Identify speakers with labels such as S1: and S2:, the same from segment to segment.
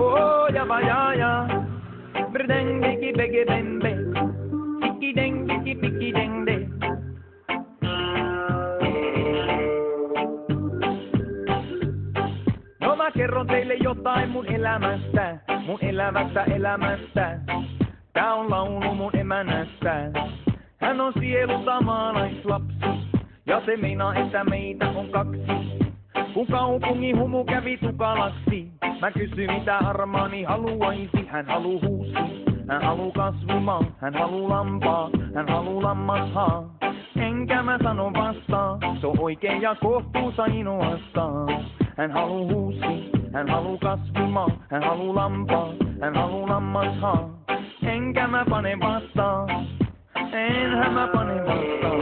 S1: Oh ja va ja ja, brdeng digi bege bembe, tiki deng digi piki deng de. No mä kerron teille jotain mun elämästä. Tää on laulu mun emännästä. Hän on sielulta maalaislapsi, ja se meinaa, että meitä on kaksi. Kun kaupungin humu kävi tukalaksi, mä kysyin mitä armaani haluaisi. Hän haluu huusi, hän haluu kasvimaa, hän haluu lampaa, hän haluu lammashaa. Enkä mä sano vastaan, se on oikein ja kohtuus ainoastaan. Hän haluu huusi, hän haluu kasvimaa, hän haluu lampaa, hän haluu lammashaa. Enkä mä pane vastaan, enhän mä pane vastaan.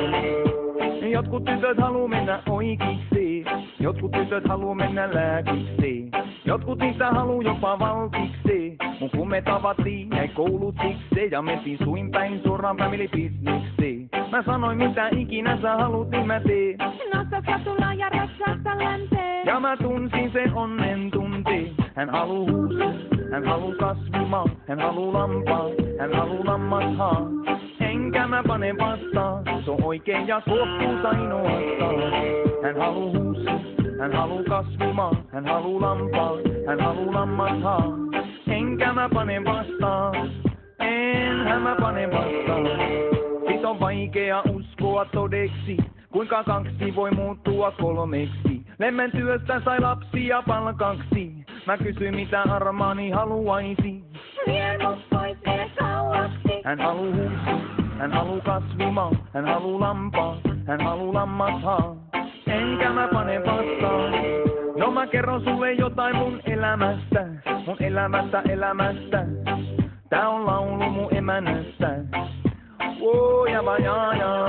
S1: Jotkut tytöt haluu mennä oikeiksi, jotkut tytöt haluu mennä lääkiksi. Jotkut niistä haluu jopa valtiksi. Mun kun me tavattiin, jäi koulut siksi. Ja mentiin suin päin suoraan family businessi. Mä sanoin mitä ikinä sä haluut, niin mä teen.
S2: Nosta satula ja ratsasta länteen.
S1: Ja mä tunsin sen onnen tunteen. Hän haluu huusi, hän haluu kasvimaa, hän haluu lampaa, hän haluu lammashaa. Enkä mä pane vastaan, se on oikein ja kohtuus ainoastaan. Hän haluu huusi, hän haluu kasvimaa, hän haluu lampaa, hän haluu lammashaa. Enkä mä pane vastaan, enhän mä pane vastaan. Sit on vaikea uskoa todeksi, kuinka kaksi voi muuttua kolmeksi. Lemmen työstä sai lapsia palkaksi, mä kysyin mitä armaani haluaisi.
S2: Vie mut pois vie kauaksi.
S1: Hän haluu huusi, hän haluu kasvimaa, hän haluu lampaa, hän haluu lammashaa. Enkä mä pane vastaan. No mä kerron sulle jotain mun elämästä. Tää on laulu mun emännästä. Oh ja va ja ja.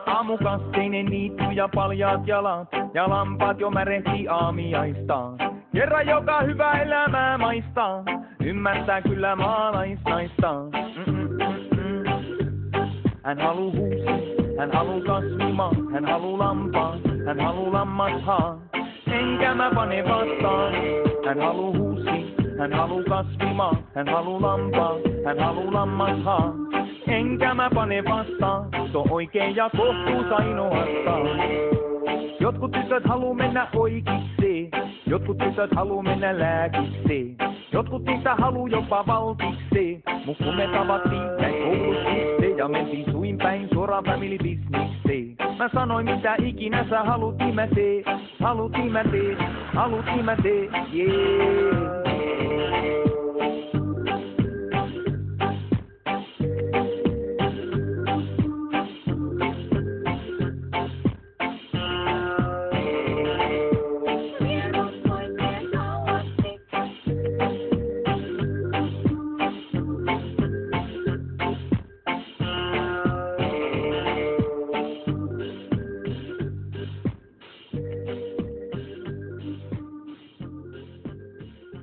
S1: Aamukasteinen niitty ja paljaat jalat. Ja lampaat jo märehti aamiaistaan. Kerran joka hyvä elämää maistaa. Ymmärtää kyllä maalaisnaista. Hän haluu huusi, hän haluu kasvimaa, hän haluu lampaa, hän haluu lammashaa. Enkä mä pane vastaan. Hän haluu huusi, hän haluu kasvimaa, hän haluu lampaa, hän haluu lammashaa. Enkä mä pane vastaan, se on oikein ja kohtuus ainoastaan. Jotkut tytöt haluu mennä oikeiksi, jotkut tytöt haluu mennä lääkiksi. Jotkut niistä haluu jopa valtiksi, mut kun me tavattiin, jäi koulut siksi. Ja mentiin suin päin suoraan family businessi. Mä sanoin mitä ikinä sä haluut, niin mä teen. Haluut, niin mä teen, yeah.